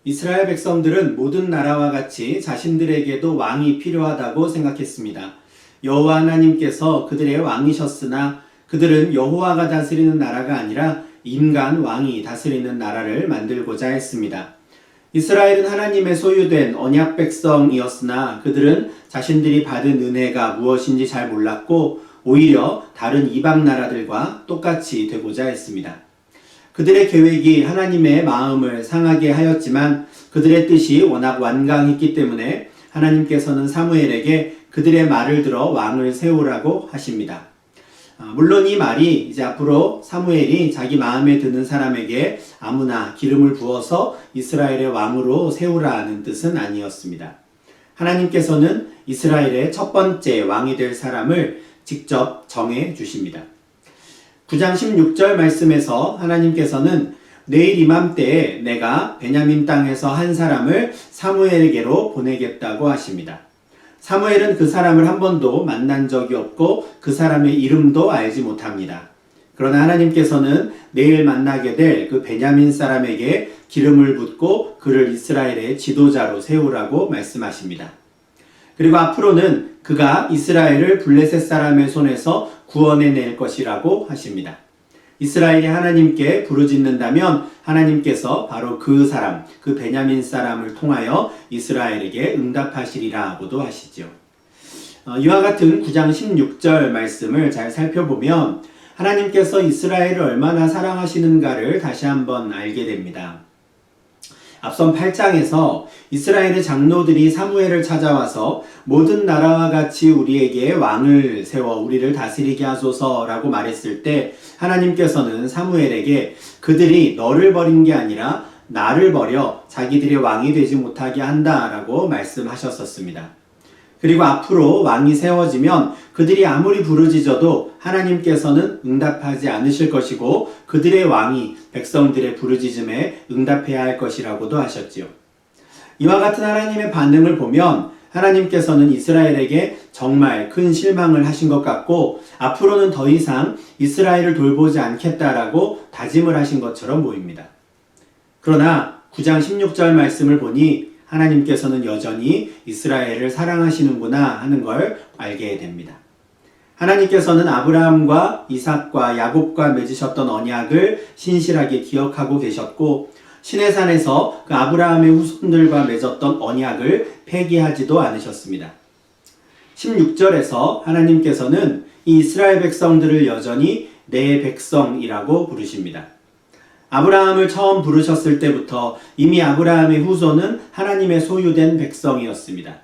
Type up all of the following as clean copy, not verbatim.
이스라엘 백성들은 모든 나라와 같이 자신들에게도 왕이 필요하다고 생각했습니다. 여호와 하나님께서 그들의 왕이셨으나 그들은 여호와가 다스리는 나라가 아니라 인간 왕이 다스리는 나라를 만들고자 했습니다. 이스라엘은 하나님의 소유된 언약 백성이었으나 그들은 자신들이 받은 은혜가 무엇인지 잘 몰랐고 오히려 다른 이방 나라들과 똑같이 되고자 했습니다. 그들의 계획이 하나님의 마음을 상하게 하였지만 그들의 뜻이 워낙 완강했기 때문에 하나님께서는 사무엘에게 그들의 말을 들어 왕을 세우라고 하십니다. 물론 이 말이 이제 앞으로 사무엘이 자기 마음에 드는 사람에게 아무나 기름을 부어서 이스라엘의 왕으로 세우라는 뜻은 아니었습니다. 하나님께서는 이스라엘의 첫 번째 왕이 될 사람을 직접 정해 주십니다. 9장 16절 말씀에서 하나님께서는 내일 이맘때에 내가 베냐민 땅에서 한 사람을 사무엘에게로 보내겠다고 하십니다. 사무엘은 그 사람을 한 번도 만난 적이 없고 그 사람의 이름도 알지 못합니다. 그러나 하나님께서는 내일 만나게 될 그 베냐민 사람에게 기름을 붓고 그를 이스라엘의 지도자로 세우라고 말씀하십니다. 그리고 앞으로는 그가 이스라엘을 블레셋 사람의 손에서 구원해낼 것이라고 하십니다. 이스라엘이 하나님께 부르짖는다면 하나님께서 바로 그 사람, 그 베냐민 사람을 통하여 이스라엘에게 응답하시리라고도 하시죠. 이와 같은 9장 16절 말씀을 잘 살펴보면 하나님께서 이스라엘을 얼마나 사랑하시는가를 다시 한번 알게 됩니다. 앞선 8장에서 이스라엘의 장로들이 사무엘을 찾아와서 모든 나라와 같이 우리에게 왕을 세워 우리를 다스리게 하소서라고 말했을 때 하나님께서는 사무엘에게 그들이 너를 버린 게 아니라 나를 버려 자기들의 왕이 되지 못하게 한다라고 말씀하셨었습니다. 그리고 앞으로 왕이 세워지면 그들이 아무리 부르짖어도 하나님께서는 응답하지 않으실 것이고 그들의 왕이 백성들의 부르짖음에 응답해야 할 것이라고도 하셨지요. 이와 같은 하나님의 반응을 보면 하나님께서는 이스라엘에게 정말 큰 실망을 하신 것 같고 앞으로는 더 이상 이스라엘을 돌보지 않겠다라고 다짐을 하신 것처럼 보입니다. 그러나 9장 16절 말씀을 보니 하나님께서는 여전히 이스라엘을 사랑하시는구나 하는 걸 알게 됩니다. 하나님께서는 아브라함과 이삭과 야곱과 맺으셨던 언약을 신실하게 기억하고 계셨고 시내산에서 그 아브라함의 후손들과 맺었던 언약을 폐기하지도 않으셨습니다. 16절에서 하나님께서는 이 이스라엘 백성들을 여전히 내 백성이라고 부르십니다. 아브라함을 처음 부르셨을 때부터 이미 아브라함의 후손은 하나님의 소유된 백성이었습니다.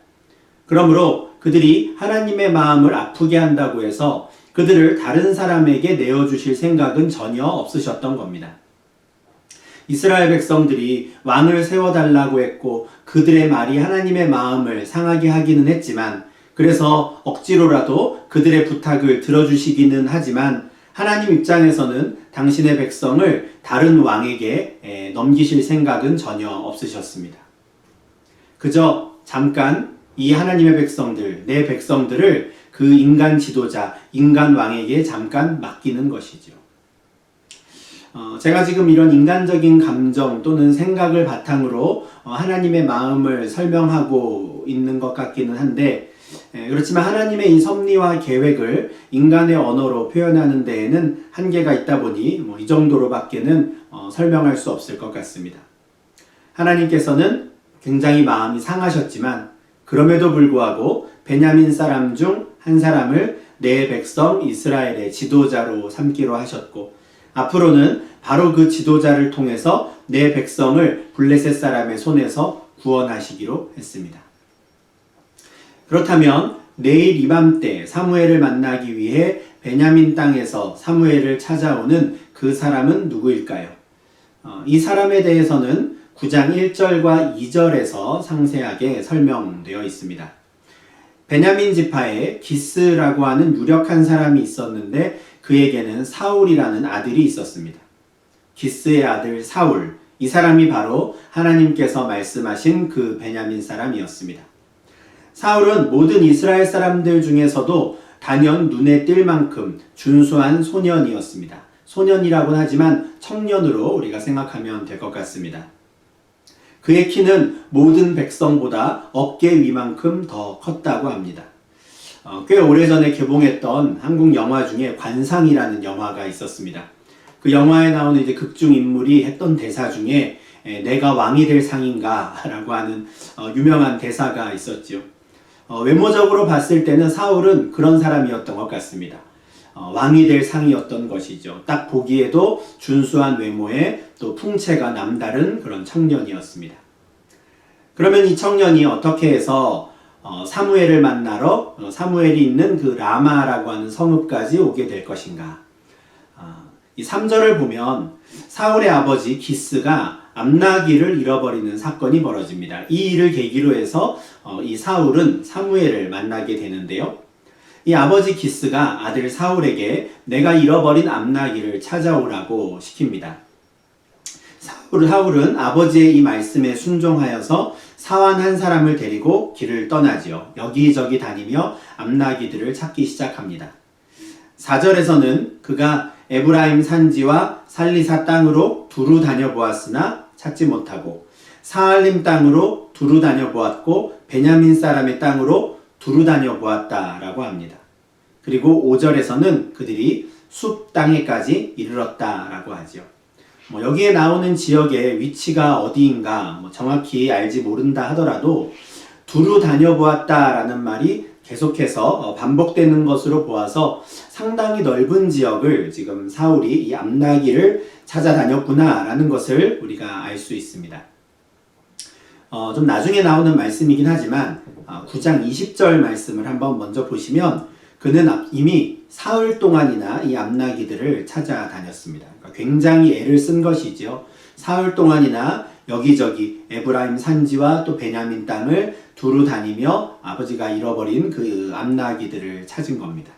그러므로 그들이 하나님의 마음을 아프게 한다고 해서 그들을 다른 사람에게 내어주실 생각은 전혀 없으셨던 겁니다. 이스라엘 백성들이 왕을 세워달라고 했고 그들의 말이 하나님의 마음을 상하게 하기는 했지만 그래서 억지로라도 그들의 부탁을 들어주시기는 하지만 하나님 입장에서는 당신의 백성을 다른 왕에게 넘기실 생각은 전혀 없으셨습니다. 그저 잠깐 이 하나님의 백성들, 내 백성들을 그 인간 지도자, 인간 왕에게 잠깐 맡기는 것이죠. 제가 지금 이런 인간적인 감정 또는 생각을 바탕으로 하나님의 마음을 설명하고 있는 것 같기는 한데 그렇지만 하나님의 이 섭리와 계획을 인간의 언어로 표현하는 데에는 한계가 있다 보니 이 정도로밖에는 설명할 수 없을 것 같습니다. 하나님께서는 굉장히 마음이 상하셨지만 그럼에도 불구하고 베냐민 사람 중 한 사람을 내 백성 이스라엘의 지도자로 삼기로 하셨고 앞으로는 바로 그 지도자를 통해서 내 백성을 블레셋 사람의 손에서 구원하시기로 했습니다. 그렇다면 내일 이맘때 사무엘을 만나기 위해 베냐민 땅에서 사무엘을 찾아오는 그 사람은 누구일까요? 이 사람에 대해서는 9장 1절과 2절에서 상세하게 설명되어 있습니다. 베냐민 지파에 기스라고 하는 유력한 사람이 있었는데 그에게는 사울이라는 아들이 있었습니다. 기스의 아들 사울, 이 사람이 바로 하나님께서 말씀하신 그 베냐민 사람이었습니다. 사울은 모든 이스라엘 사람들 중에서도 단연 눈에 띌 만큼 준수한 소년이었습니다. 소년이라고는 하지만 청년으로 우리가 생각하면 될 것 같습니다. 그의 키는 모든 백성보다 어깨 위만큼 더 컸다고 합니다. 꽤 오래전에 개봉했던 한국 영화 중에 관상이라는 영화가 있었습니다. 그 영화에 나오는 이제 극중 인물이 했던 대사 중에 내가 왕이 될 상인가 라고 하는 유명한 대사가 있었죠. 외모적으로 봤을 때는 사울은 그런 사람이었던 것 같습니다. 왕이 될 상이었던 것이죠. 딱 보기에도 준수한 외모에 또 풍채가 남다른 그런 청년이었습니다. 그러면 이 청년이 어떻게 해서 사무엘을 만나러 사무엘이 있는 그 라마라고 하는 성읍까지 오게 될 것인가? 이 3절을 보면 사울의 아버지 기스가 암나기를 잃어버리는 사건이 벌어집니다. 이 일을 계기로 해서 이 사울은 사무엘을 만나게 되는데요. 이 아버지 기스가 아들 사울에게 내가 잃어버린 암나기를 찾아오라고 시킵니다. 사울은 아버지의 이 말씀에 순종하여서 사환 한 사람을 데리고 길을 떠나지요. 여기저기 다니며 암나기들을 찾기 시작합니다. 4절에서는 그가 에브라임 산지와 살리사 땅으로 두루 다녀보았으나 찾지 못하고 사알림 땅으로 두루 다녀보았고 베냐민 사람의 땅으로 두루 다녀보았다라고 합니다. 그리고 5절에서는 그들이 숲 땅에까지 이르렀다라고 하죠. 여기에 나오는 지역의 위치가 어디인가 정확히 알지 모른다 하더라도 두루 다녀보았다라는 말이 계속해서 반복되는 것으로 보아서 상당히 넓은 지역을 지금 사울이 이 암나기를 찾아다녔구나라는 것을 우리가 알 수 있습니다. 좀 나중에 나오는 말씀이긴 하지만 9장 20절 말씀을 한번 먼저 보시면 그는 이미 사흘 동안이나 이 암나기들을 찾아다녔습니다. 그러니까 굉장히 애를 쓴 것이죠. 사흘 동안이나 여기저기 에브라임 산지와 또 베냐민 땅을 두루 다니며 아버지가 잃어버린 그 암나기들을 찾은 겁니다.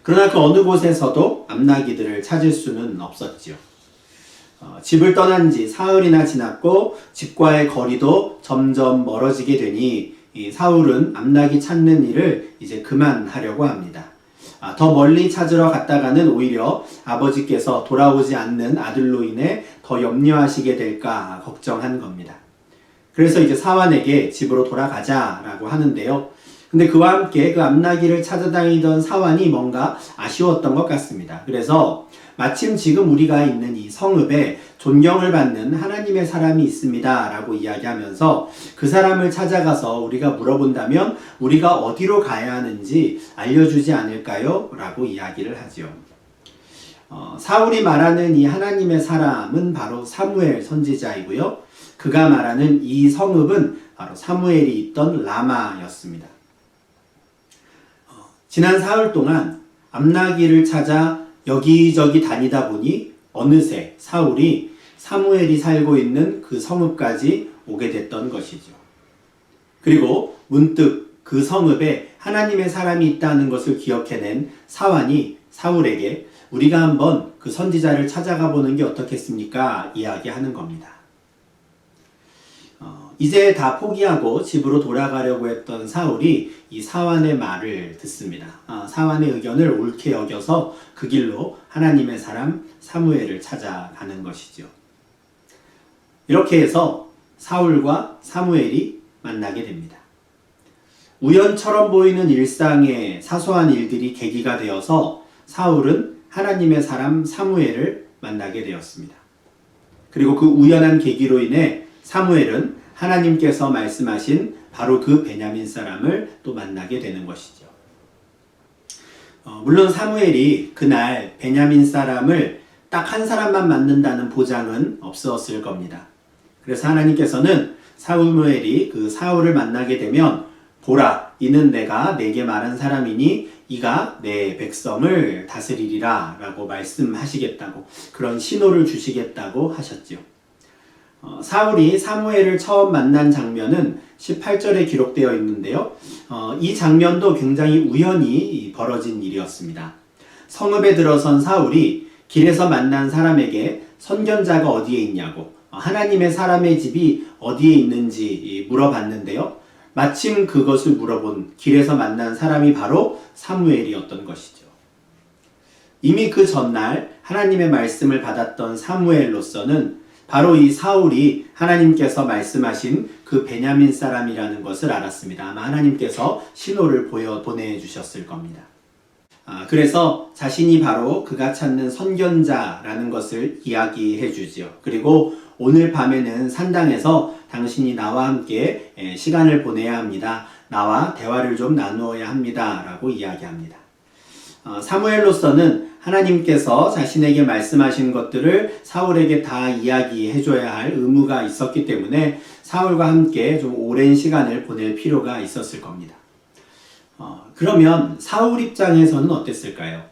그러나 그 어느 곳에서도 암나기들을 찾을 수는 없었죠. 집을 떠난 지 사흘이나 지났고 집과의 거리도 점점 멀어지게 되니 이 사울은 암나기 찾는 일을 이제 그만하려고 합니다. 더 멀리 찾으러 갔다가는 오히려 아버지께서 돌아오지 않는 아들로 인해 더 염려하시게 될까 걱정한 겁니다. 그래서 이제 사환에게 집으로 돌아가자라고 하는데요. 근데 그와 함께 그 암나기를 찾아다니던 사환이 뭔가 아쉬웠던 것 같습니다. 그래서 마침 지금 우리가 있는 이 성읍에 존경을 받는 하나님의 사람이 있습니다 라고 이야기하면서 그 사람을 찾아가서 우리가 물어본다면 우리가 어디로 가야 하는지 알려주지 않을까요? 라고 이야기를 하죠. 사울이 말하는 이 하나님의 사람은 바로 사무엘 선지자이고요. 그가 말하는 이 성읍은 바로 사무엘이 있던 라마였습니다. 지난 사흘 동안 암나기를 찾아 여기저기 다니다 보니 어느새 사울이 사무엘이 살고 있는 그 성읍까지 오게 됐던 것이죠. 그리고 문득 그 성읍에 하나님의 사람이 있다는 것을 기억해낸 사환이 사울에게 우리가 한번 그 선지자를 찾아가 보는 게 어떻겠습니까? 이야기하는 겁니다. 이제 다 포기하고 집으로 돌아가려고 했던 사울이 이 사환의 말을 듣습니다. 사환의 의견을 옳게 여겨서 그 길로 하나님의 사람 사무엘을 찾아가는 것이죠. 이렇게 해서 사울과 사무엘이 만나게 됩니다. 우연처럼 보이는 일상의 사소한 일들이 계기가 되어서 사울은 하나님의 사람 사무엘을 만나게 되었습니다. 그리고 그 우연한 계기로 인해 사무엘은 하나님께서 말씀하신 바로 그 베냐민 사람을 또 만나게 되는 것이죠. 물론 사무엘이 그날 베냐민 사람을 딱 한 사람만 만난다는 보장은 없었을 겁니다. 그래서 하나님께서는 사무엘이 그 사울을 만나게 되면 보라, 이는 내가 내게 말한 사람이니 이가 내 백성을 다스리리라 라고 말씀하시겠다고 그런 신호를 주시겠다고 하셨죠. 사울이 사무엘을 처음 만난 장면은 18절에 기록되어 있는데요. 이 장면도 굉장히 우연히 벌어진 일이었습니다. 성읍에 들어선 사울이 길에서 만난 사람에게 선견자가 어디에 있냐고 하나님의 사람의 집이 어디에 있는지 물어봤는데요. 마침 그것을 물어본 길에서 만난 사람이 바로 사무엘이었던 것이죠. 이미 그 전날 하나님의 말씀을 받았던 사무엘로서는 바로 이 사울이 하나님께서 말씀하신 그 베냐민 사람이라는 것을 알았습니다. 아마 하나님께서 신호를 보내주셨을 겁니다. 그래서 자신이 바로 그가 찾는 선견자라는 것을 이야기해 주지요. 그리고 오늘 밤에는 산당에서 당신이 나와 함께 시간을 보내야 합니다. 나와 대화를 좀 나누어야 합니다. 라고 이야기합니다. 사무엘로서는 하나님께서 자신에게 말씀하신 것들을 사울에게 다 이야기해 줘야 할 의무가 있었기 때문에 사울과 함께 좀 오랜 시간을 보낼 필요가 있었을 겁니다. 그러면 사울 입장에서는 어땠을까요?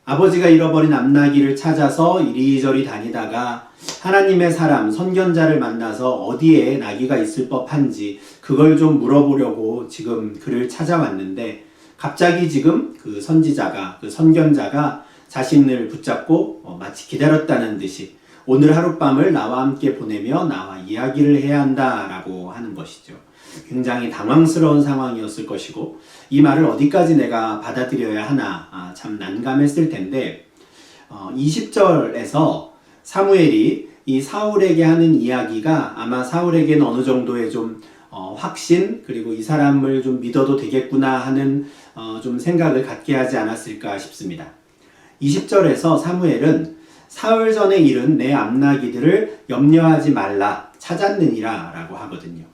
아버지가 잃어버린 암나귀를 찾아서 이리저리 다니다가 하나님의 사람, 선견자를 만나서 어디에 나귀가 있을 법한지 그걸 좀 물어보려고 지금 그를 찾아왔는데 갑자기 지금 그 선지자가, 그 선견자가 자신을 붙잡고 마치 기다렸다는 듯이 오늘 하룻밤을 나와 함께 보내며 나와 이야기를 해야 한다라고 하는 것이죠. 굉장히 당황스러운 상황이었을 것이고 이 말을 어디까지 내가 받아들여야 하나 참 난감했을 텐데 20절에서 사무엘이 이 사울에게 하는 이야기가 아마 사울에게는 어느 정도의 좀 확신 그리고 이 사람을 좀 믿어도 되겠구나 하는 좀 생각을 갖게 하지 않았을까 싶습니다. 20절에서 사무엘은 사흘 전에 잃은 내 암나귀들을 염려하지 말라 찾았느니라 라고 하거든요.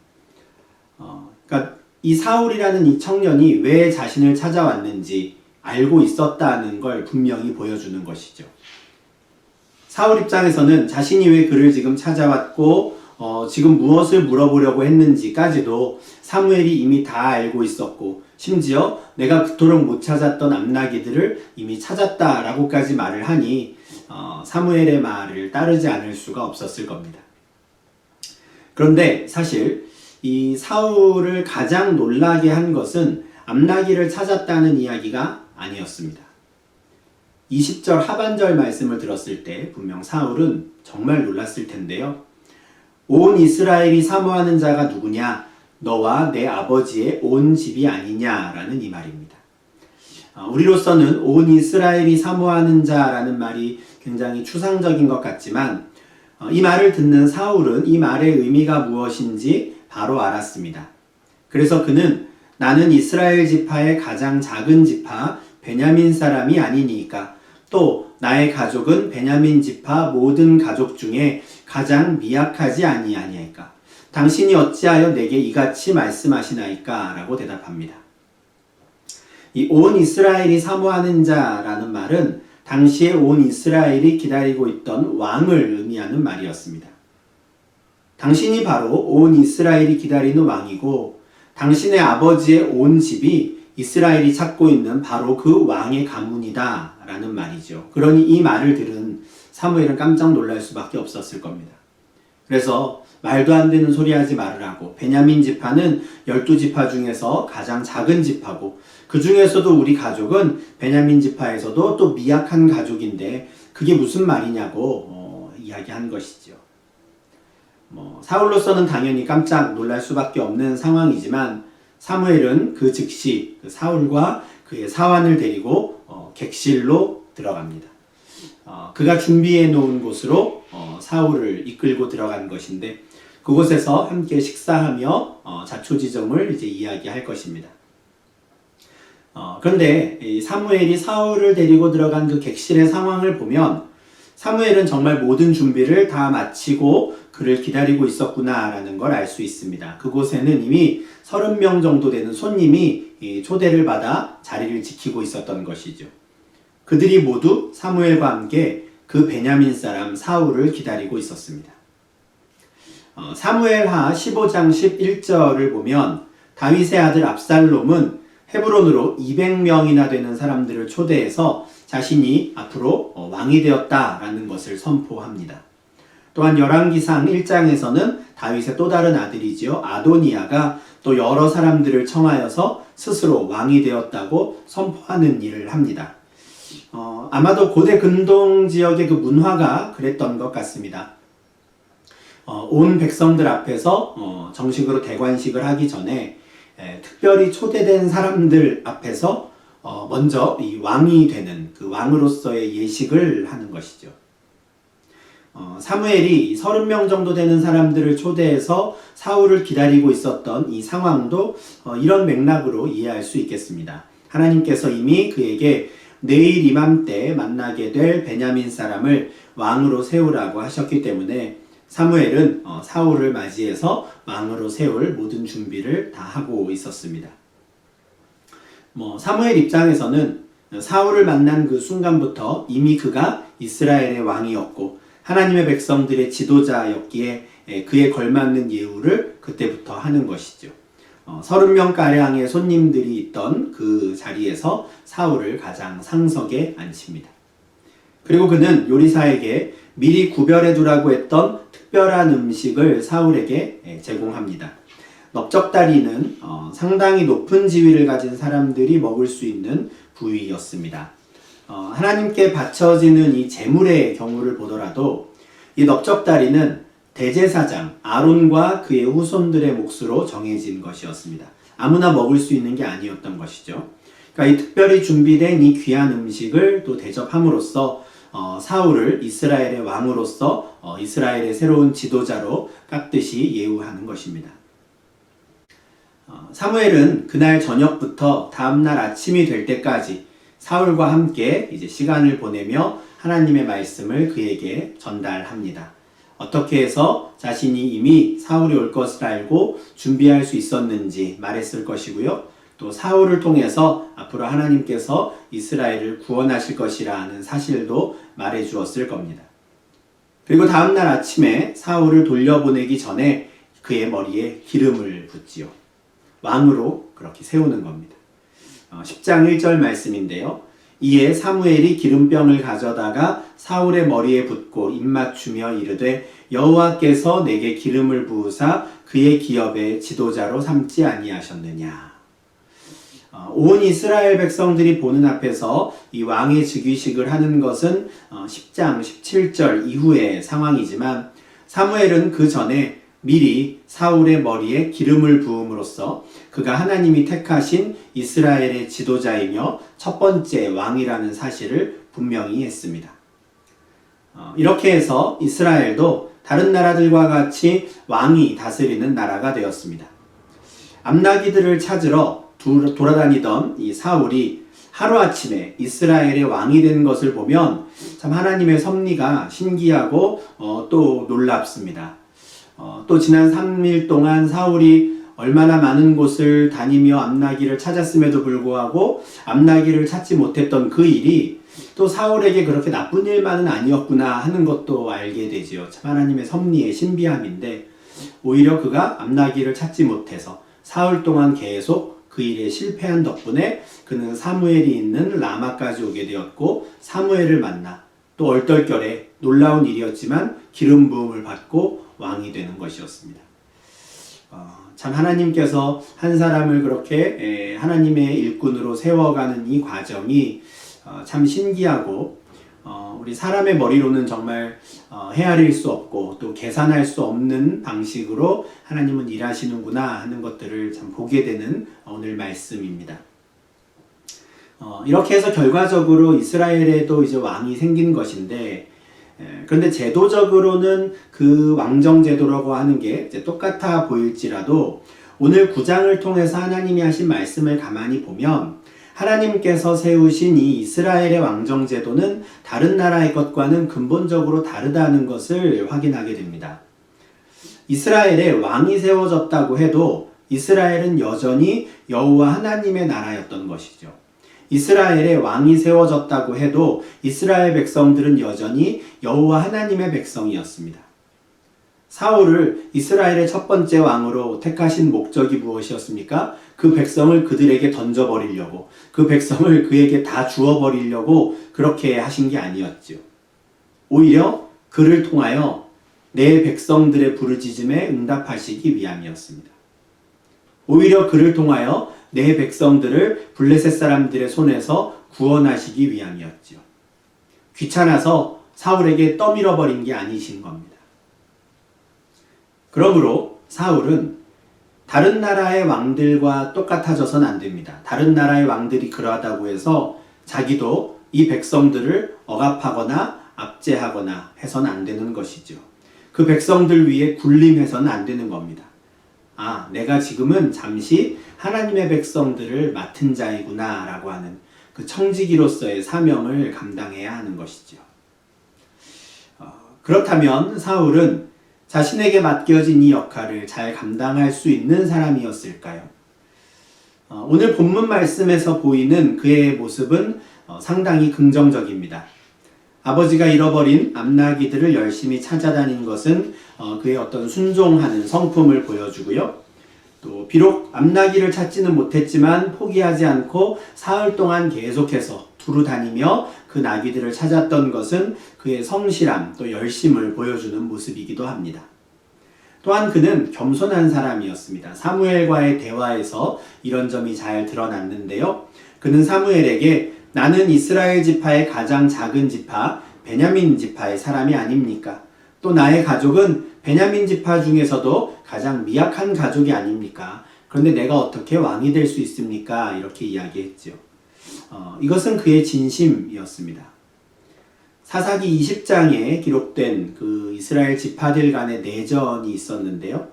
그러니까 이 사울이라는 이 청년이 왜 자신을 찾아왔는지 알고 있었다는 걸 분명히 보여주는 것이죠. 사울 입장에서는 자신이 왜 그를 지금 찾아왔고 지금 무엇을 물어보려고 했는지까지도 사무엘이 이미 다 알고 있었고 심지어 내가 그토록 못 찾았던 암나귀들을 이미 찾았다라고까지 말을 하니 사무엘의 말을 따르지 않을 수가 없었을 겁니다. 그런데 사실 이 사울을 가장 놀라게 한 것은 암나귀를 찾았다는 이야기가 아니었습니다. 20절 하반절 말씀을 들었을 때 분명 사울은 정말 놀랐을 텐데요. 온 이스라엘이 사모하는 자가 누구냐? 너와 내 아버지의 온 집이 아니냐라는 이 말입니다. 우리로서는 온 이스라엘이 사모하는 자라는 말이 굉장히 추상적인 것 같지만 이 말을 듣는 사울은 이 말의 의미가 무엇인지 바로 알았습니다. 그래서 그는 나는 이스라엘 지파의 가장 작은 지파 베냐민 사람이 아니니까 또 나의 가족은 베냐민 지파 모든 가족 중에 가장 미약하지 아니하니까 당신이 어찌하여 내게 이같이 말씀하시나이까 라고 대답합니다. 이 온 이스라엘이 사모하는 자라는 말은 당시에 온 이스라엘이 기다리고 있던 왕을 의미하는 말이었습니다. 당신이 바로 온 이스라엘이 기다리는 왕이고 당신의 아버지의 온 집이 이스라엘이 찾고 있는 바로 그 왕의 가문이다 라는 말이죠. 그러니 이 말을 들은 사무엘은 깜짝 놀랄 수밖에 없었을 겁니다. 그래서 말도 안 되는 소리 하지 말으라고 베냐민 지파는 12지파 중에서 가장 작은 지파고 그 중에서도 우리 가족은 베냐민 지파에서도 또 미약한 가족인데 그게 무슨 말이냐고 이야기한 것이죠. 사울로서는 당연히 깜짝 놀랄 수밖에 없는 상황이지만 사무엘은 그 즉시 사울과 그의 사환을 데리고 객실로 들어갑니다. 그가 준비해 놓은 곳으로 사울을 이끌고 들어간 것인데 그곳에서 함께 식사하며 자초지종을 이제 이야기할 것입니다. 그런데 이 사무엘이 사울을 데리고 들어간 그 객실의 상황을 보면 사무엘은 정말 모든 준비를 다 마치고 그를 기다리고 있었구나라는 걸 알 수 있습니다. 그곳에는 이미 30명 정도 되는 손님이 초대를 받아 자리를 지키고 있었던 것이죠. 그들이 모두 사무엘과 함께 그 베냐민 사람 사울을 기다리고 있었습니다. 사무엘하 15장 11절을 보면 다윗의 아들 압살롬은 헤브론으로 200명이나 되는 사람들을 초대해서 자신이 앞으로 왕이 되었다라는 것을 선포합니다. 또한 열왕기상 1장에서는 다윗의 또 다른 아들이지요. 아도니아가 또 여러 사람들을 청하여서 스스로 왕이 되었다고 선포하는 일을 합니다. 아마도 고대 근동 지역의 그 문화가 그랬던 것 같습니다. 온 백성들 앞에서 정식으로 대관식을 하기 전에 특별히 초대된 사람들 앞에서 먼저 이 왕이 되는 그 왕으로서의 예식을 하는 것이죠. 사무엘이 30명 정도 되는 사람들을 초대해서 사울을 기다리고 있었던 이 상황도 이런 맥락으로 이해할 수 있겠습니다. 하나님께서 이미 그에게 내일 이맘때 만나게 될 베냐민 사람을 왕으로 세우라고 하셨기 때문에 사무엘은 사울을 맞이해서 왕으로 세울 모든 준비를 다 하고 있었습니다. 사무엘 입장에서는 사울을 만난 그 순간부터 이미 그가 이스라엘의 왕이었고 하나님의 백성들의 지도자였기에 그에 걸맞는 예우를 그때부터 하는 것이죠. 30명가량의 손님들이 있던 그 자리에서 사울을 가장 상석에 앉힙니다. 그리고 그는 요리사에게 미리 구별해 두라고 했던 특별한 음식을 사울에게 제공합니다. 넓적다리는 상당히 높은 지위를 가진 사람들이 먹을 수 있는 부위였습니다. 하나님께 바쳐지는 이 제물의 경우를 보더라도 이 넓적다리는 대제사장 아론과 그의 후손들의 몫으로 정해진 것이었습니다. 아무나 먹을 수 있는 게 아니었던 것이죠. 그러니까 이 특별히 준비된 이 귀한 음식을 또 대접함으로써 사울을 이스라엘의 왕으로서 이스라엘의 새로운 지도자로 깍듯이 예우하는 것입니다. 사무엘은 그날 저녁부터 다음날 아침이 될 때까지 사울과 함께 이제 시간을 보내며 하나님의 말씀을 그에게 전달합니다. 어떻게 해서 자신이 이미 사울이 올 것을 알고 준비할 수 있었는지 말했을 것이고요. 또 사울을 통해서 앞으로 하나님께서 이스라엘을 구원하실 것이라는 사실도 말해 주었을 겁니다. 그리고 다음날 아침에 사울을 돌려보내기 전에 그의 머리에 기름을 붓지요. 왕으로 그렇게 세우는 겁니다. 10장 1절 말씀인데요. 이에 사무엘이 기름병을 가져다가 사울의 머리에 붓고 입맞추며 이르되 여호와께서 내게 기름을 부으사 그의 기업의 지도자로 삼지 아니하셨느냐. 온 이스라엘 백성들이 보는 앞에서 이 왕의 즉위식을 하는 것은 10장 17절 이후의 상황이지만 사무엘은 그 전에 미리 사울의 머리에 기름을 부음으로써 그가 하나님이 택하신 이스라엘의 지도자이며 첫 번째 왕이라는 사실을 분명히 했습니다. 이렇게 해서 이스라엘도 다른 나라들과 같이 왕이 다스리는 나라가 되었습니다. 암나기들을 찾으러 돌아다니던 이 사울이 하루아침에 이스라엘의 왕이 된 것을 보면 참 하나님의 섭리가 신기하고 또 놀랍습니다. 또 지난 3일 동안 사울이 얼마나 많은 곳을 다니며 암나기를 찾았음에도 불구하고 암나기를 찾지 못했던 그 일이 또 사울에게 그렇게 나쁜 일만은 아니었구나 하는 것도 알게 되지요. 참 하나님의 섭리의 신비함인데 오히려 그가 암나기를 찾지 못해서 사흘 동안 계속 그 일에 실패한 덕분에 그는 사무엘이 있는 라마까지 오게 되었고 사무엘을 만나 또 얼떨결에 놀라운 일이었지만 기름 부음을 받고 왕이 되는 것이었습니다. 참 하나님께서 한 사람을 그렇게 하나님의 일꾼으로 세워가는 이 과정이 참 신기하고 우리 사람의 머리로는 정말 헤아릴 수 없고 또 계산할 수 없는 방식으로 하나님은 일하시는구나 하는 것들을 참 보게 되는 오늘 말씀입니다. 이렇게 해서 결과적으로 이스라엘에도 이제 왕이 생긴 것인데 그런데 제도적으로는 그 왕정제도라고 하는 게 이제 똑같아 보일지라도 오늘 9장을 통해서 하나님이 하신 말씀을 가만히 보면 하나님께서 세우신 이 이스라엘의 왕정제도는 다른 나라의 것과는 근본적으로 다르다는 것을 확인하게 됩니다. 이스라엘에 왕이 세워졌다고 해도 이스라엘은 여전히 여호와 하나님의 나라였던 것이죠. 이스라엘에 왕이 세워졌다고 해도 이스라엘 백성들은 여전히 여호와 하나님의 백성이었습니다. 사울을 이스라엘의 첫 번째 왕으로 택하신 목적이 무엇이었습니까? 그 백성을 그들에게 던져버리려고, 그 백성을 그에게 다 주어버리려고 그렇게 하신 게 아니었죠. 오히려 그를 통하여 내 백성들의 부르짖음에 응답하시기 위함이었습니다. 오히려 그를 통하여 내 백성들을 블레셋 사람들의 손에서 구원하시기 위함이었죠. 귀찮아서 사울에게 떠밀어버린 게 아니신 겁니다. 그러므로 사울은 다른 나라의 왕들과 똑같아져서는 안 됩니다. 다른 나라의 왕들이 그러하다고 해서 자기도 이 백성들을 억압하거나 압제하거나 해서는 안 되는 것이죠. 그 백성들 위에 군림해서는 안 되는 겁니다. 아, 내가 지금은 잠시 하나님의 백성들을 맡은 자이구나 라고 하는 그 청지기로서의 사명을 감당해야 하는 것이죠. 그렇다면 사울은 자신에게 맡겨진 이 역할을 잘 감당할 수 있는 사람이었을까요? 오늘 본문 말씀에서 보이는 그의 모습은 상당히 긍정적입니다. 아버지가 잃어버린 암나기들을 열심히 찾아다닌 것은 그의 어떤 순종하는 성품을 보여주고요. 또 비록 암나기를 찾지는 못했지만 포기하지 않고 사흘 동안 계속해서 두루 다니며 그 나귀들을 찾았던 것은 그의 성실함 또 열심을 보여주는 모습이기도 합니다. 또한 그는 겸손한 사람이었습니다. 사무엘과의 대화에서 이런 점이 잘 드러났는데요. 그는 사무엘에게 나는 이스라엘 지파의 가장 작은 지파 베냐민 지파의 사람이 아닙니까? 또 나의 가족은 베냐민 지파 중에서도 가장 미약한 가족이 아닙니까? 그런데 내가 어떻게 왕이 될 수 있습니까? 이렇게 이야기했죠. 이것은 그의 진심이었습니다. 사사기 20장에 기록된 그 이스라엘 지파들 간의 내전이 있었는데요.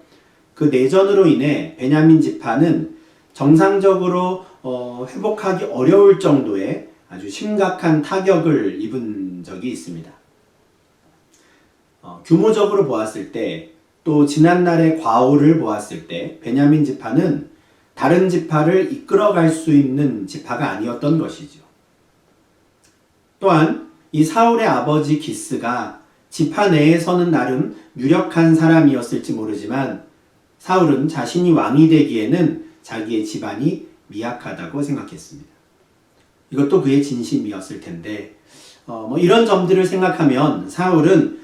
그 내전으로 인해 베냐민 지파는 정상적으로 회복하기 어려울 정도의 아주 심각한 타격을 입은 적이 있습니다. 규모적으로 보았을 때, 또 지난날의 과오를 보았을 때 베냐민 지파는 다른 지파를 이끌어갈 수 있는 지파가 아니었던 것이죠. 또한 이 사울의 아버지 기스가 지파 내에서는 나름 유력한 사람이었을지 모르지만 사울은 자신이 왕이 되기에는 자기의 집안이 미약하다고 생각했습니다. 이것도 그의 진심이었을 텐데 이런 점들을 생각하면 사울은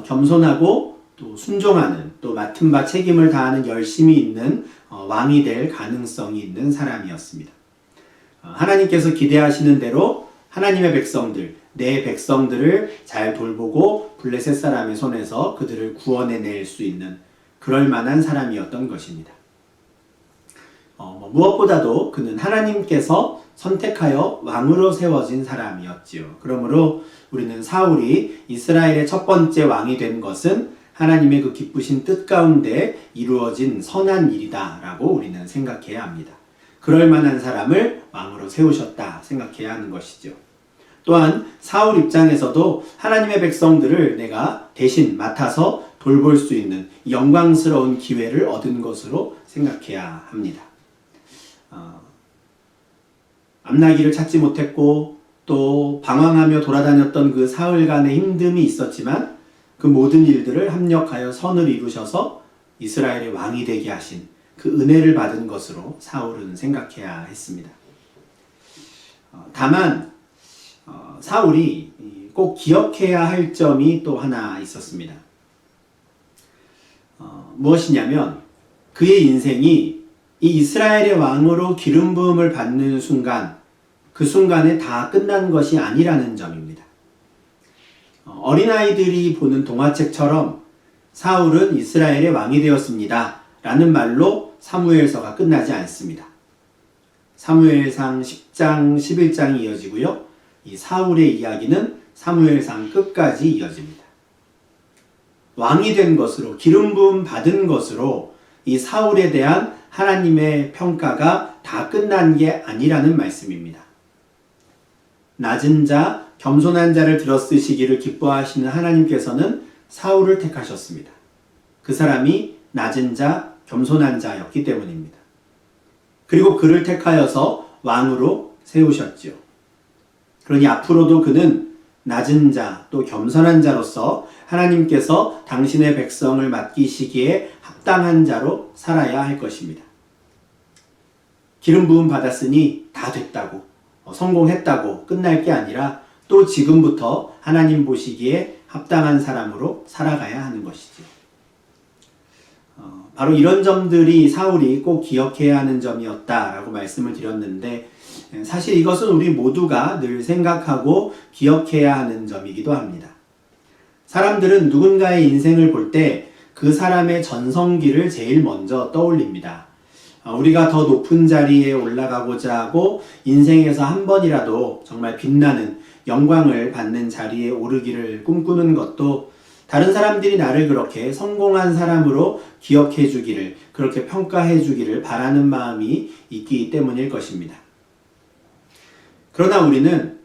겸손하고 또 순종하는 또 맡은 바 책임을 다하는 열심이 있는 왕이 될 가능성이 있는 사람이었습니다. 하나님께서 기대하시는 대로 하나님의 백성들, 내 백성들을 잘 돌보고 블레셋 사람의 손에서 그들을 구원해낼 수 있는 그럴 만한 사람이었던 것입니다. 무엇보다도 그는 하나님께서 선택하여 왕으로 세워진 사람이었지요. 그러므로 우리는 사울이 이스라엘의 첫 번째 왕이 된 것은 하나님의 그 기쁘신 뜻 가운데 이루어진 선한 일이다 라고 우리는 생각해야 합니다. 그럴 만한 사람을 왕으로 세우셨다 생각해야 하는 것이죠. 또한 사울 입장에서도 하나님의 백성들을 내가 대신 맡아서 돌볼 수 있는 영광스러운 기회를 얻은 것으로 생각해야 합니다. 암나기를 찾지 못했고 또 방황하며 돌아다녔던 그 사흘간의 힘듦이 있었지만 그 모든 일들을 합력하여 선을 이루셔서 이스라엘의 왕이 되게 하신 그 은혜를 받은 것으로 사울은 생각해야 했습니다. 다만 사울이 꼭 기억해야 할 점이 또 하나 있었습니다. 무엇이냐면 그의 인생이 이 이스라엘의 왕으로 기름 부음을 받는 순간 그 순간에 다 끝난 것이 아니라는 점입니다. 어린아이들이 보는 동화책처럼 사울은 이스라엘의 왕이 되었습니다 라는 말로 사무엘서가 끝나지 않습니다. 사무엘상 10장, 11장이 이어지고요. 이 사울의 이야기는 사무엘상 끝까지 이어집니다. 왕이 된 것으로, 기름 부음 받은 것으로 이 사울에 대한 하나님의 평가가 다 끝난 게 아니라는 말씀입니다. 낮은 자, 겸손한 자를 들어쓰시기를 기뻐하시는 하나님께서는 사울을 택하셨습니다. 그 사람이 낮은 자, 겸손한 자였기 때문입니다. 그리고 그를 택하여서 왕으로 세우셨지요. 그러니 앞으로도 그는 낮은 자, 또 겸손한 자로서 하나님께서 당신의 백성을 맡기시기에 합당한 자로 살아야 할 것입니다. 기름 부음 받았으니 다 됐다고, 성공했다고 끝날 게 아니라 또 지금부터 하나님 보시기에 합당한 사람으로 살아가야 하는 것이죠. 바로 이런 점들이 사울이 꼭 기억해야 하는 점이었다라고 말씀을 드렸는데 사실 이것은 우리 모두가 늘 생각하고 기억해야 하는 점이기도 합니다. 사람들은 누군가의 인생을 볼 때 그 사람의 전성기를 제일 먼저 떠올립니다. 우리가 더 높은 자리에 올라가고자 하고 인생에서 한 번이라도 정말 빛나는 영광을 받는 자리에 오르기를 꿈꾸는 것도 다른 사람들이 나를 그렇게 성공한 사람으로 기억해 주기를, 그렇게 평가해 주기를 바라는 마음이 있기 때문일 것입니다. 그러나 우리는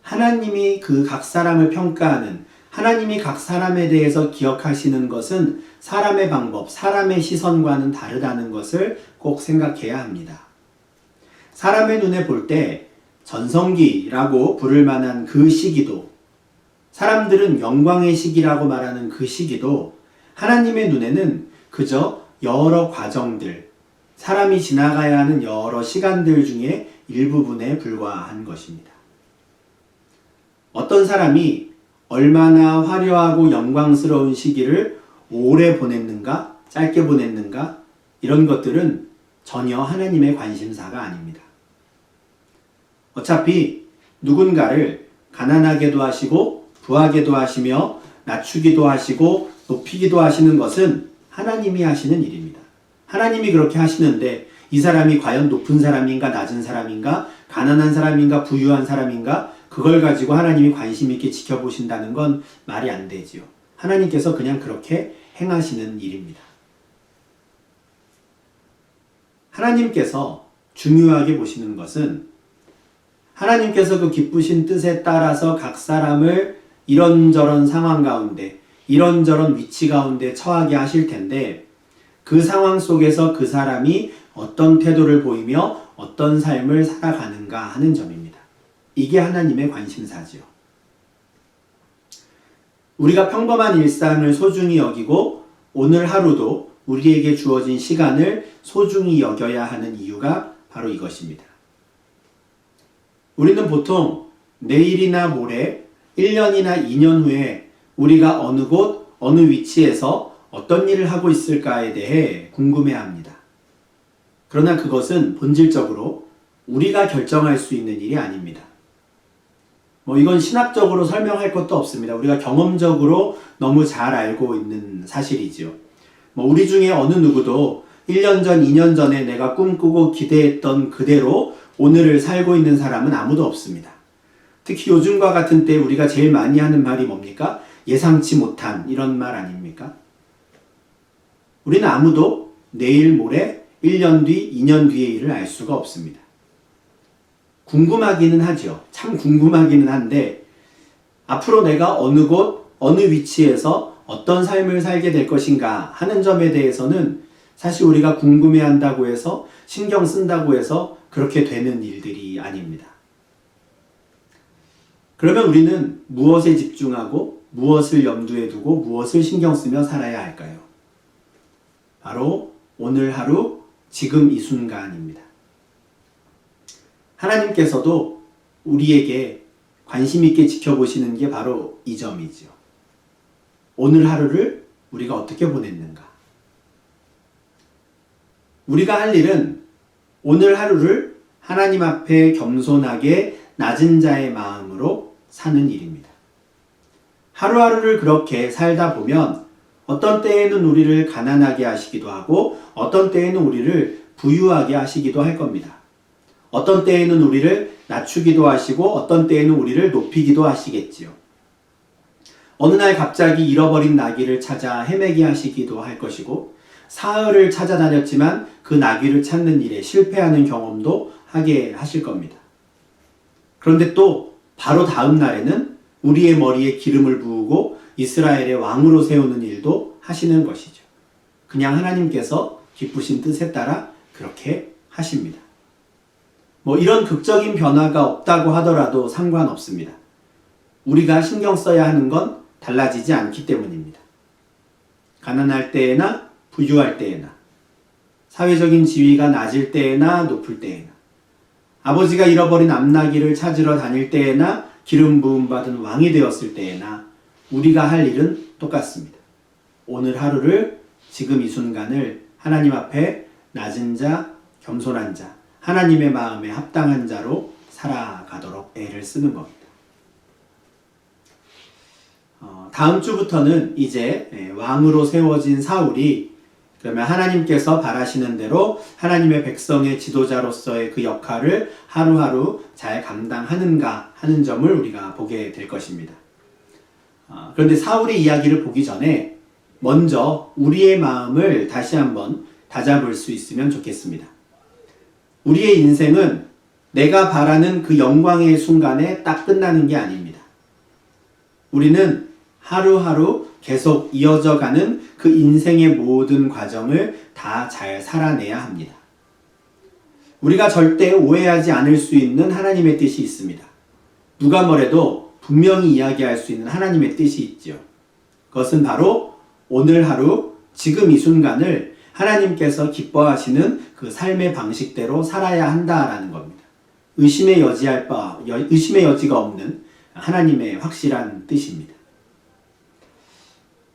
하나님이 그 각 사람을 평가하는, 하나님이 각 사람에 대해서 기억하시는 것은 사람의 방법, 사람의 시선과는 다르다는 것을 꼭 생각해야 합니다. 사람의 눈에 볼 때 전성기라고 부를 만한 그 시기도, 사람들은 영광의 시기라고 말하는 그 시기도 하나님의 눈에는 그저 여러 과정들, 사람이 지나가야 하는 여러 시간들 중에 일부분에 불과한 것입니다. 어떤 사람이 얼마나 화려하고 영광스러운 시기를 오래 보냈는가, 짧게 보냈는가, 이런 것들은 전혀 하나님의 관심사가 아닙니다. 어차피 누군가를 가난하게도 하시고 부하게도 하시며 낮추기도 하시고 높이기도 하시는 것은 하나님이 하시는 일입니다. 하나님이 그렇게 하시는데 이 사람이 과연 높은 사람인가 낮은 사람인가 가난한 사람인가 부유한 사람인가 그걸 가지고 하나님이 관심 있게 지켜보신다는 건 말이 안 되지요. 하나님께서 그냥 그렇게 행하시는 일입니다. 하나님께서 중요하게 보시는 것은 하나님께서 그 기쁘신 뜻에 따라서 각 사람을 이런저런 상황 가운데, 이런저런 위치 가운데 처하게 하실 텐데 그 상황 속에서 그 사람이 어떤 태도를 보이며 어떤 삶을 살아가는가 하는 점입니다. 이게 하나님의 관심사지요. 우리가 평범한 일상을 소중히 여기고 오늘 하루도 우리에게 주어진 시간을 소중히 여겨야 하는 이유가 바로 이것입니다. 우리는 보통 내일이나 모레, 1년이나 2년 후에 우리가 어느 곳, 어느 위치에서 어떤 일을 하고 있을까에 대해 궁금해합니다. 그러나 그것은 본질적으로 우리가 결정할 수 있는 일이 아닙니다. 이건 신학적으로 설명할 것도 없습니다. 우리가 경험적으로 너무 잘 알고 있는 사실이지요. 우리 중에 어느 누구도 1년 전, 2년 전에 내가 꿈꾸고 기대했던 그대로 오늘을 살고 있는 사람은 아무도 없습니다. 특히 요즘과 같은 때 우리가 제일 많이 하는 말이 뭡니까? 예상치 못한 이런 말 아닙니까? 우리는 아무도 내일 모레 1년 뒤, 2년 뒤의 일을 알 수가 없습니다. 궁금하기는 하죠. 참 궁금하기는 한데 앞으로 내가 어느 곳, 어느 위치에서 어떤 삶을 살게 될 것인가 하는 점에 대해서는 사실 우리가 궁금해한다고 해서 신경 쓴다고 해서 그렇게 되는 일들이 아닙니다. 그러면 우리는 무엇에 집중하고 무엇을 염두에 두고 무엇을 신경 쓰며 살아야 할까요? 바로 오늘 하루, 지금 이 순간입니다. 하나님께서도 우리에게 관심 있게 지켜보시는 게 바로 이 점이죠. 오늘 하루를 우리가 어떻게 보냈는가? 우리가 할 일은 오늘 하루를 하나님 앞에 겸손하게 낮은 자의 마음으로 사는 일입니다. 하루하루를 그렇게 살다 보면 어떤 때에는 우리를 가난하게 하시기도 하고 어떤 때에는 우리를 부유하게 하시기도 할 겁니다. 어떤 때에는 우리를 낮추기도 하시고 어떤 때에는 우리를 높이기도 하시겠지요. 어느 날 갑자기 잃어버린 나귀를 찾아 헤매게 하시기도 할 것이고 사흘을 찾아다녔지만 그 나귀를 찾는 일에 실패하는 경험도 하게 하실 겁니다. 그런데 또 바로 다음 날에는 우리의 머리에 기름을 부으고 이스라엘의 왕으로 세우는 일도 하시는 것이죠. 그냥 하나님께서 기쁘신 뜻에 따라 그렇게 하십니다. 이런 극적인 변화가 없다고 하더라도 상관없습니다. 우리가 신경 써야 하는 건 달라지지 않기 때문입니다. 가난할 때에나 부유할 때에나 사회적인 지위가 낮을 때에나 높을 때에나 아버지가 잃어버린 암나귀를 찾으러 다닐 때에나 기름 부음 받은 왕이 되었을 때에나 우리가 할 일은 똑같습니다. 오늘 하루를 지금 이 순간을 하나님 앞에 낮은 자, 겸손한 자, 하나님의 마음에 합당한 자로 살아가도록 애를 쓰는 겁니다. 다음 주부터는 이제 왕으로 세워진 사울이 그러면 하나님께서 바라시는 대로 하나님의 백성의 지도자로서의 그 역할을 하루하루 잘 감당하는가 하는 점을 우리가 보게 될 것입니다. 그런데 사울의 이야기를 보기 전에 먼저 우리의 마음을 다시 한번 다잡을 수 있으면 좋겠습니다. 우리의 인생은 내가 바라는 그 영광의 순간에 딱 끝나는 게 아닙니다. 우리는 하루하루 계속 이어져 가는 그 인생의 모든 과정을 다 잘 살아내야 합니다. 우리가 절대 오해하지 않을 수 있는 하나님의 뜻이 있습니다. 누가 뭐래도 분명히 이야기할 수 있는 하나님의 뜻이 있죠. 그것은 바로 오늘 하루, 지금 이 순간을 하나님께서 기뻐하시는 그 삶의 방식대로 살아야 한다라는 겁니다. 의심의 여지가 없는 하나님의 확실한 뜻입니다.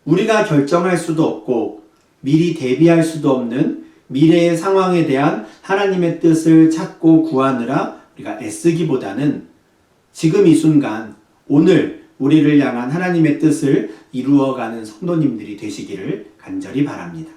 우리가 결정할 수도 없고 미리 대비할 수도 없는 미래의 상황에 대한 하나님의 뜻을 찾고 구하느라 우리가 애쓰기보다는 지금 이 순간, 오늘 우리를 향한 하나님의 뜻을 이루어가는 성도님들이 되시기를 간절히 바랍니다.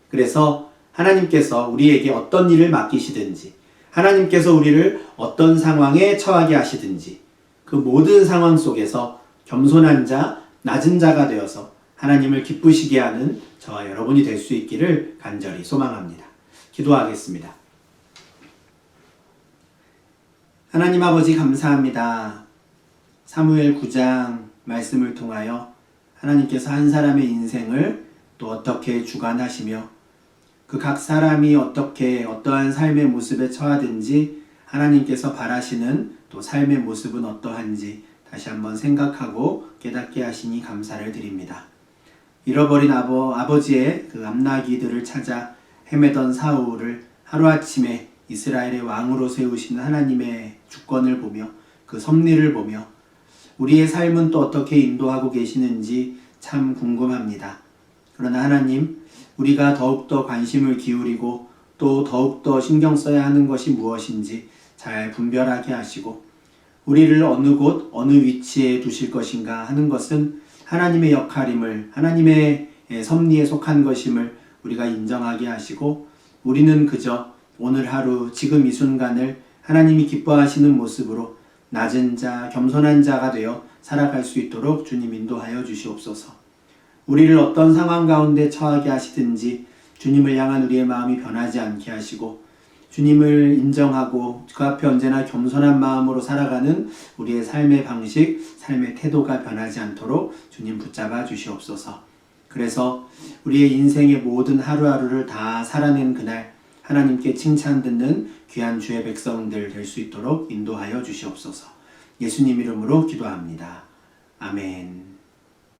그래서 하나님께서 우리에게 어떤 일을 맡기시든지, 하나님께서 우리를 어떤 상황에 처하게 하시든지, 그 모든 상황 속에서 겸손한 자, 낮은 자가 되어서 하나님을 기쁘시게 하는 저와 여러분이 될 수 있기를 간절히 소망합니다. 기도하겠습니다. 하나님 아버지 감사합니다. 사무엘 9장 말씀을 통하여 하나님께서 한 사람의 인생을 또 어떻게 주관하시며 그 각 사람이 어떻게 어떠한 삶의 모습에 처하든지 하나님께서 바라시는 또 삶의 모습은 어떠한지 다시 한번 생각하고 깨닫게 하시니 감사를 드립니다. 잃어버린 아버지의 그 암나기들을 찾아 헤매던 사울을 하루아침에 이스라엘의 왕으로 세우시는 하나님의 주권을 보며 그 섭리를 보며 우리의 삶은 또 어떻게 인도하고 계시는지 참 궁금합니다. 그러나 하나님, 우리가 더욱더 관심을 기울이고 또 더욱더 신경 써야 하는 것이 무엇인지 잘 분별하게 하시고 우리를 어느 곳, 어느 위치에 두실 것인가 하는 것은 하나님의 역할임을, 하나님의 섭리에 속한 것임을 우리가 인정하게 하시고 우리는 그저 오늘 하루, 지금 이 순간을 하나님이 기뻐하시는 모습으로 낮은 자, 겸손한 자가 되어 살아갈 수 있도록 주님 인도하여 주시옵소서. 우리를 어떤 상황 가운데 처하게 하시든지 주님을 향한 우리의 마음이 변하지 않게 하시고 주님을 인정하고 그 앞에 언제나 겸손한 마음으로 살아가는 우리의 삶의 방식, 삶의 태도가 변하지 않도록 주님 붙잡아 주시옵소서. 그래서 우리의 인생의 모든 하루하루를 다 살아낸 그날 하나님께 칭찬 듣는 귀한 주의 백성들 될 수 있도록 인도하여 주시옵소서. 예수님 이름으로 기도합니다. 아멘.